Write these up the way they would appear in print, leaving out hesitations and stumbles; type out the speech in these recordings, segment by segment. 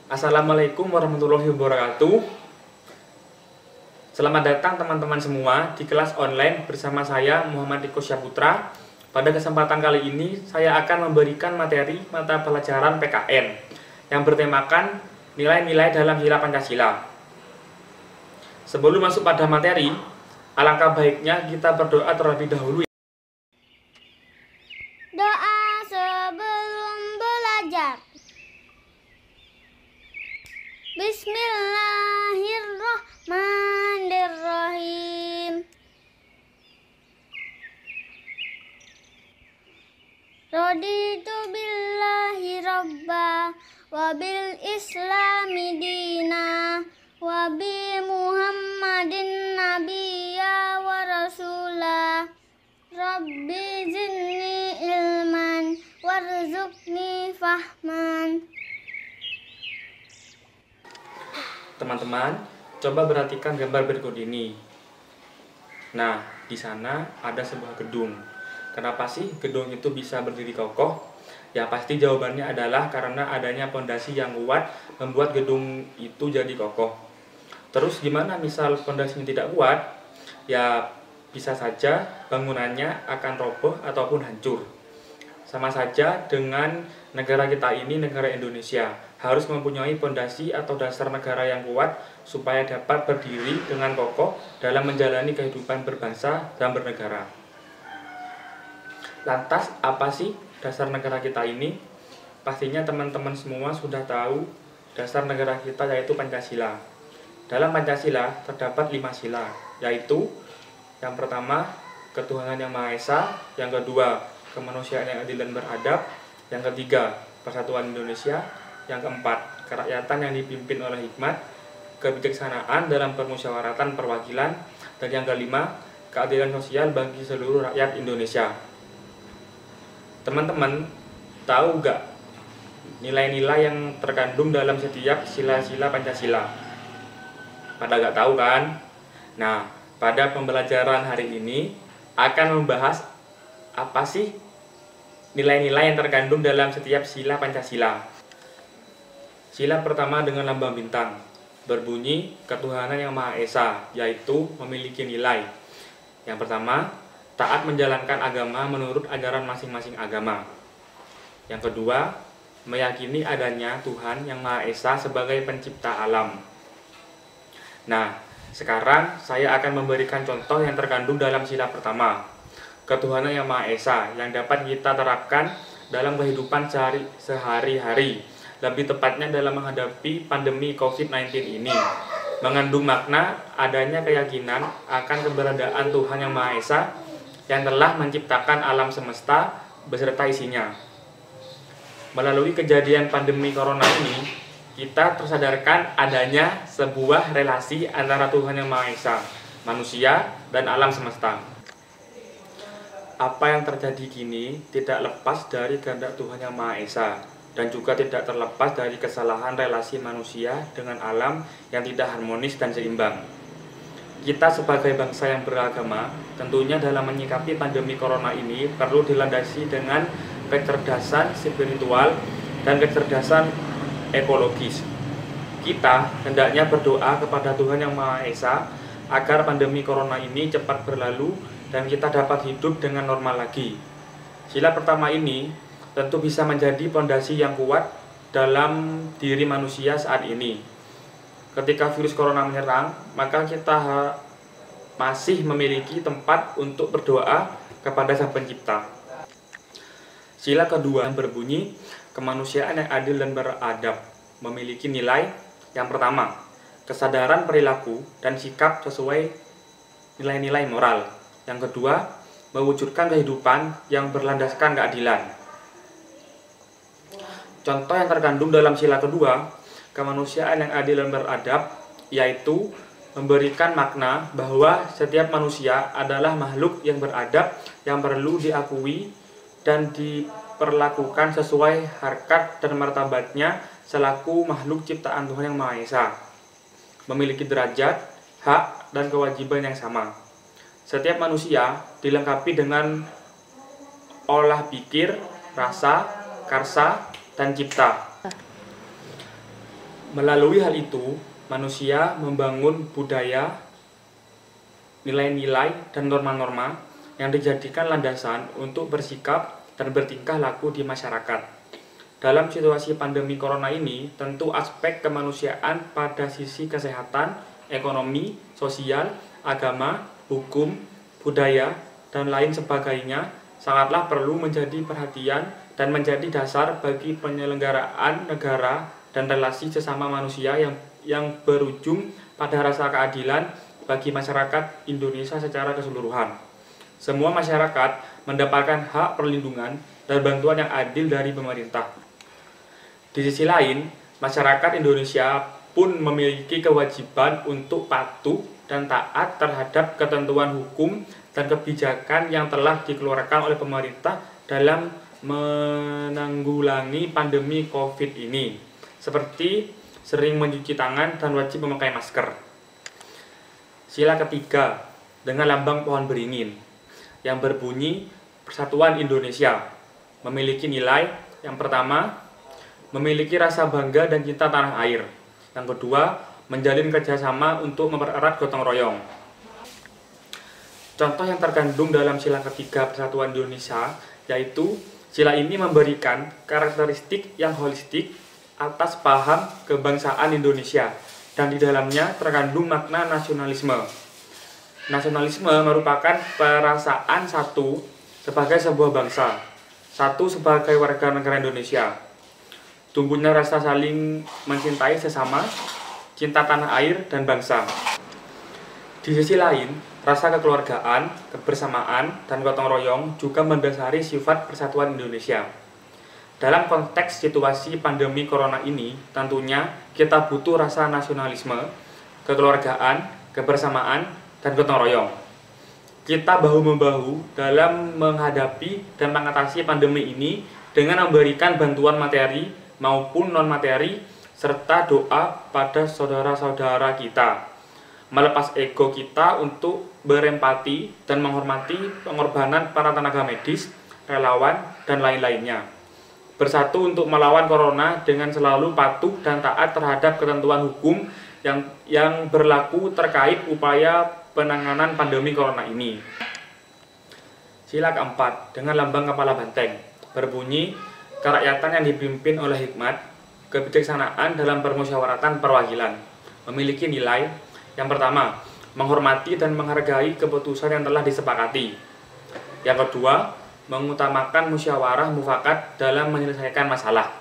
Assalamualaikum warahmatullahi wabarakatuh. Selamat datang teman-teman semua di kelas online bersama saya Muhammad Riko Syaputra. Pada kesempatan kali ini saya akan memberikan materi mata pelajaran PKN yang bertemakan nilai-nilai dalam sila Pancasila. Sebelum masuk pada materi, alangkah baiknya kita berdoa terlebih dahulu. Doa sebelum belajar. Bismillahirrahmanirrahim. Raditu billahi rabba wa bil islami dina wa bi muhammadin nabiyya wa rasulah. Rabbi zidni ilman warzuqni fahman. Teman-teman, coba perhatikan gambar berikut ini. Nah, di sana ada sebuah gedung. Kenapa sih gedung itu bisa berdiri kokoh? Ya pasti jawabannya adalah karena adanya pondasi yang kuat membuat gedung itu jadi kokoh. Terus gimana misal pondasinya tidak kuat? Ya bisa saja bangunannya akan roboh ataupun hancur. Sama saja dengan negara kita ini, negara Indonesia, harus mempunyai pondasi atau dasar negara yang kuat supaya dapat berdiri dengan kokoh dalam menjalani kehidupan berbangsa dan bernegara. Lantas, apa sih dasar negara kita ini? Pastinya teman-teman semua sudah tahu dasar negara kita yaitu Pancasila. Dalam Pancasila terdapat 5 sila, yaitu yang pertama, ketuhanan yang Maha Esa, yang kedua, kemanusiaan yang adil dan beradab, yang ketiga, persatuan Indonesia, yang keempat, kerakyatan yang dipimpin oleh hikmat, kebijaksanaan dalam permusyawaratan perwakilan, dan yang kelima, keadilan sosial bagi seluruh rakyat Indonesia. Teman-teman, tahu nggak nilai-nilai yang terkandung dalam setiap sila-sila Pancasila? Pada nggak tahu kan? Nah, pada pembelajaran hari ini akan membahas apa sih nilai-nilai yang terkandung dalam setiap sila Pancasila. Sila pertama dengan lambang bintang berbunyi ketuhanan yang Maha Esa, yaitu memiliki nilai. Yang pertama, taat menjalankan agama menurut ajaran masing-masing agama. Yang kedua, meyakini adanya Tuhan yang Maha Esa sebagai pencipta alam. Nah, sekarang saya akan memberikan contoh yang terkandung dalam sila pertama, ketuhanan yang Maha Esa, yang dapat kita terapkan dalam kehidupan sehari-hari, lebih tepatnya dalam menghadapi pandemi COVID-19 ini. Mengandung makna adanya keyakinan akan keberadaan Tuhan yang Maha Esa yang telah menciptakan alam semesta beserta isinya. Melalui kejadian pandemi corona ini, kita tersadarkan adanya sebuah relasi antara Tuhan yang Maha Esa, manusia, dan alam semesta. Apa yang terjadi kini tidak lepas dari kehendak Tuhan yang Maha Esa, dan juga tidak terlepas dari kesalahan relasi manusia dengan alam yang tidak harmonis dan seimbang. Kita sebagai bangsa yang beragama, tentunya dalam menyikapi pandemi corona ini perlu dilandasi dengan kecerdasan spiritual dan kecerdasan ekologis. Kita hendaknya berdoa kepada Tuhan yang Maha Esa agar pandemi corona ini cepat berlalu dan kita dapat hidup dengan normal lagi. Sila pertama ini tentu bisa menjadi pondasi yang kuat dalam diri manusia saat ini. Ketika virus corona menyerang, maka kita masih memiliki tempat untuk berdoa kepada Sang Pencipta. Sila kedua yang berbunyi kemanusiaan yang adil dan beradab, memiliki nilai yang pertama, kesadaran perilaku dan sikap sesuai nilai-nilai moral. Yang kedua, mewujudkan kehidupan yang berlandaskan keadilan. Contoh yang terkandung dalam sila kedua, kemanusiaan yang adil dan beradab, yaitu memberikan makna bahwa setiap manusia adalah makhluk yang beradab yang perlu diakui dan diperlakukan sesuai harkat dan martabatnya selaku makhluk ciptaan Tuhan yang Maha Esa, memiliki derajat, hak, dan kewajiban yang sama. Setiap manusia dilengkapi dengan olah pikir, rasa, karsa, dan cipta. Melalui hal itu, manusia membangun budaya, nilai-nilai, dan norma-norma yang dijadikan landasan untuk bersikap dan bertingkah laku di masyarakat. Dalam situasi pandemi corona ini, tentu aspek kemanusiaan pada sisi kesehatan, ekonomi, sosial, agama, hukum, budaya, dan lain sebagainya sangatlah perlu menjadi perhatian dan menjadi dasar bagi penyelenggaraan negara dan relasi sesama manusia yang berujung pada rasa keadilan bagi masyarakat Indonesia secara keseluruhan. Semua masyarakat mendapatkan hak perlindungan dan bantuan yang adil dari pemerintah. Di sisi lain, masyarakat Indonesia pun memiliki kewajiban untuk patuh dan taat terhadap ketentuan hukum dan kebijakan yang telah dikeluarkan oleh pemerintah dalam menanggulangi pandemi COVID ini, seperti sering mencuci tangan dan wajib memakai masker. Sila ketiga dengan lambang pohon beringin yang berbunyi Persatuan Indonesia memiliki nilai yang pertama, memiliki rasa bangga dan cinta tanah air. Yang kedua, menjalin kerjasama untuk mempererat gotong royong. Contoh yang terkandung dalam sila ketiga Persatuan Indonesia yaitu sila ini memberikan karakteristik yang holistik atas paham kebangsaan Indonesia dan di dalamnya terkandung makna nasionalisme. Nasionalisme merupakan perasaan satu sebagai sebuah bangsa, satu sebagai warga negara Indonesia. Tumbuhnya rasa saling mencintai sesama, cinta tanah air dan bangsa. Di sisi lain, rasa kekeluargaan, kebersamaan, dan gotong royong juga mendasari sifat persatuan Indonesia. Dalam konteks situasi pandemi corona ini, tentunya kita butuh rasa nasionalisme, kekeluargaan, kebersamaan, dan gotong royong. Kita bahu-membahu dalam menghadapi dan mengatasi pandemi ini dengan memberikan bantuan materi maupun non-materi, serta doa pada saudara-saudara kita. Melepas ego kita untuk berempati dan menghormati pengorbanan para tenaga medis, relawan, dan lain-lainnya. Bersatu untuk melawan corona dengan selalu patuh dan taat terhadap ketentuan hukum yang berlaku terkait upaya penanganan pandemi corona ini. Sila keempat dengan lambang kepala banteng berbunyi kerakyatan yang dipimpin oleh hikmat, kebijaksanaan dalam permusyawaratan perwakilan. Memiliki nilai yang pertama, menghormati dan menghargai keputusan yang telah disepakati. Yang kedua, mengutamakan musyawarah mufakat dalam menyelesaikan masalah.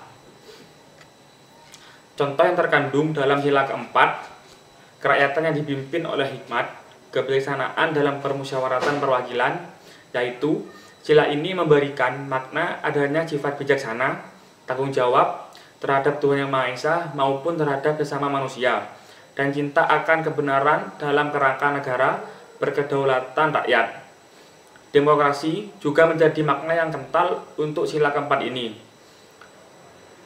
Contoh yang terkandung dalam sila keempat, kerakyatan yang dipimpin oleh hikmat, kebijaksanaan dalam permusyawaratan perwakilan, yaitu sila ini memberikan makna adanya sifat bijaksana, tanggung jawab terhadap Tuhan Yang Maha Esa maupun terhadap sesama manusia, dan cinta akan kebenaran dalam kerangka negara berkedaulatan rakyat. Demokrasi juga menjadi makna yang kental untuk sila keempat ini.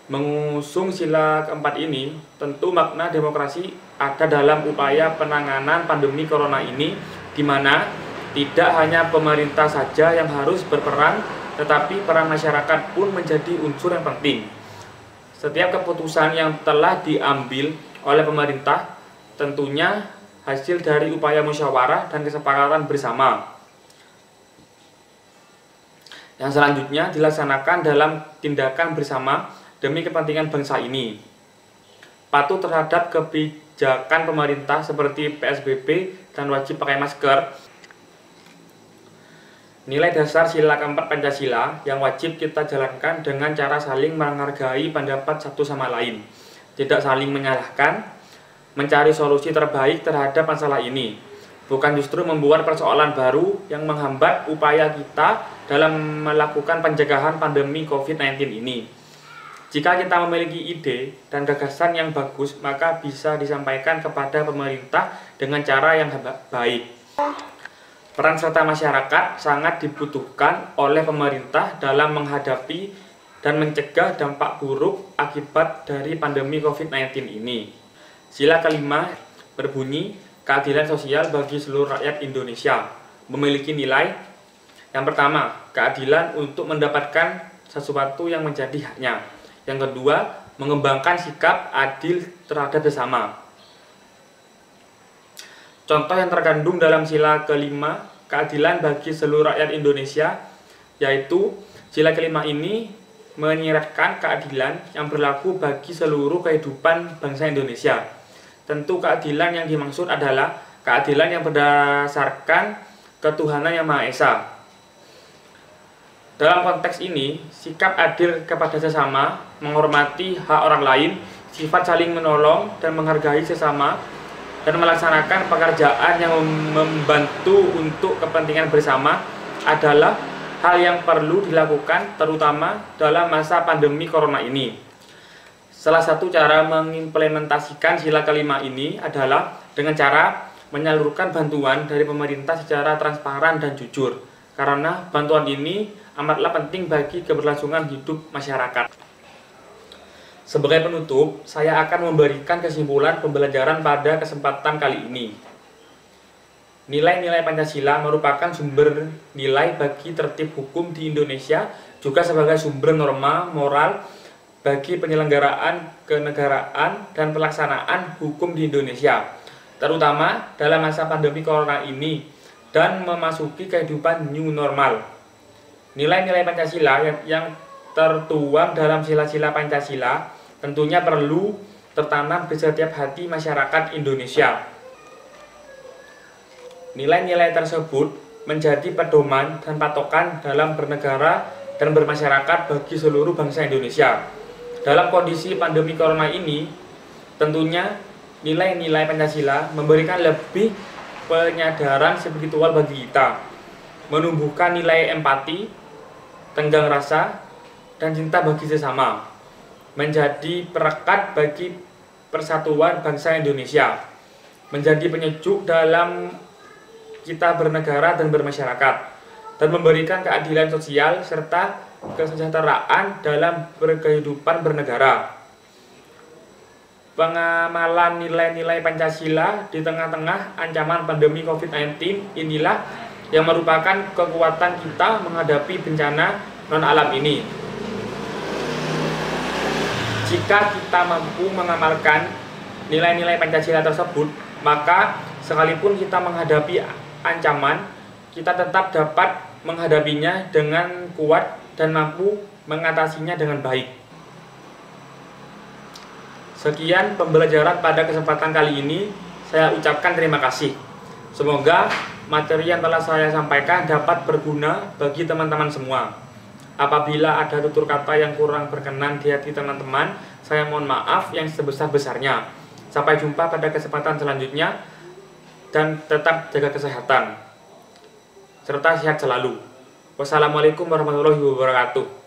Mengusung sila keempat ini, tentu makna demokrasi ada dalam upaya penanganan pandemi corona ini, di mana tidak hanya pemerintah saja yang harus berperan, tetapi peran masyarakat pun menjadi unsur yang penting. Setiap keputusan yang telah diambil oleh pemerintah tentunya hasil dari upaya musyawarah dan kesepakatan bersama. Yang selanjutnya dilaksanakan dalam tindakan bersama demi kepentingan bangsa ini. Patuh terhadap kebijakan pemerintah seperti PSBB dan wajib pakai masker. Nilai dasar sila keempat Pancasila yang wajib kita jalankan dengan cara saling menghargai pendapat satu sama lain, tidak saling menyalahkan, mencari solusi terbaik terhadap masalah ini, bukan justru membuat persoalan baru yang menghambat upaya kita dalam melakukan pencegahan pandemi COVID-19 ini. Jika kita memiliki ide dan gagasan yang bagus, maka bisa disampaikan kepada pemerintah dengan cara yang baik. Peran serta masyarakat sangat dibutuhkan oleh pemerintah dalam menghadapi dan mencegah dampak buruk akibat dari pandemi COVID-19 ini. Sila kelima berbunyi keadilan sosial bagi seluruh rakyat Indonesia. Memiliki nilai yang pertama, keadilan untuk mendapatkan sesuatu yang menjadi haknya. Yang kedua, mengembangkan sikap adil terhadap sesama. Contoh yang terkandung dalam sila kelima, keadilan bagi seluruh rakyat Indonesia, yaitu sila kelima ini menyiratkan keadilan yang berlaku bagi seluruh kehidupan bangsa Indonesia. Tentu keadilan yang dimaksud adalah keadilan yang berdasarkan ketuhanan yang Maha Esa. Dalam konteks ini, sikap adil kepada sesama, menghormati hak orang lain, sifat saling menolong dan menghargai sesama, dan melaksanakan pekerjaan yang membantu untuk kepentingan bersama adalah hal yang perlu dilakukan terutama dalam masa pandemi corona ini. Salah satu cara mengimplementasikan sila kelima ini adalah dengan cara menyalurkan bantuan dari pemerintah secara transparan dan jujur, karena bantuan ini amatlah penting bagi keberlangsungan hidup masyarakat. Sebagai penutup, saya akan memberikan kesimpulan pembelajaran pada kesempatan kali ini. Nilai-nilai Pancasila merupakan sumber nilai bagi tertib hukum di Indonesia, juga sebagai sumber norma moral bagi penyelenggaraan kenegaraan dan pelaksanaan hukum di Indonesia, terutama dalam masa pandemi corona ini dan memasuki kehidupan new normal. Nilai-nilai Pancasila yang tertuang dalam sila-sila Pancasila tentunya perlu tertanam di setiap hati masyarakat Indonesia. Nilai-nilai tersebut menjadi pedoman dan patokan dalam bernegara dan bermasyarakat bagi seluruh bangsa Indonesia. Dalam kondisi pandemi corona ini, tentunya nilai-nilai Pancasila memberikan lebih penyadaran spiritual bagi kita, menumbuhkan nilai empati, tenggang rasa, dan cinta bagi sesama, menjadi perekat bagi persatuan bangsa Indonesia, menjadi penyejuk dalam kita bernegara dan bermasyarakat, dan memberikan keadilan sosial serta kesejahteraan dalam berkehidupan bernegara. Pengamalan nilai-nilai Pancasila di tengah-tengah ancaman pandemi COVID-19 inilah yang merupakan kekuatan kita menghadapi bencana non-alam ini. Jika kita mampu mengamalkan nilai-nilai Pancasila tersebut, maka sekalipun kita menghadapi ancaman, kita tetap dapat menghadapinya dengan kuat dan mampu mengatasinya dengan baik. Sekian pembelajaran pada kesempatan kali ini, saya ucapkan terima kasih. Semoga materi yang telah saya sampaikan dapat berguna bagi teman-teman semua. Apabila ada tutur kata yang kurang berkenan di hati teman-teman, saya mohon maaf yang sebesar-besarnya. Sampai jumpa pada kesempatan selanjutnya, dan tetap jaga kesehatan serta sehat selalu. Wassalamualaikum warahmatullahi wabarakatuh.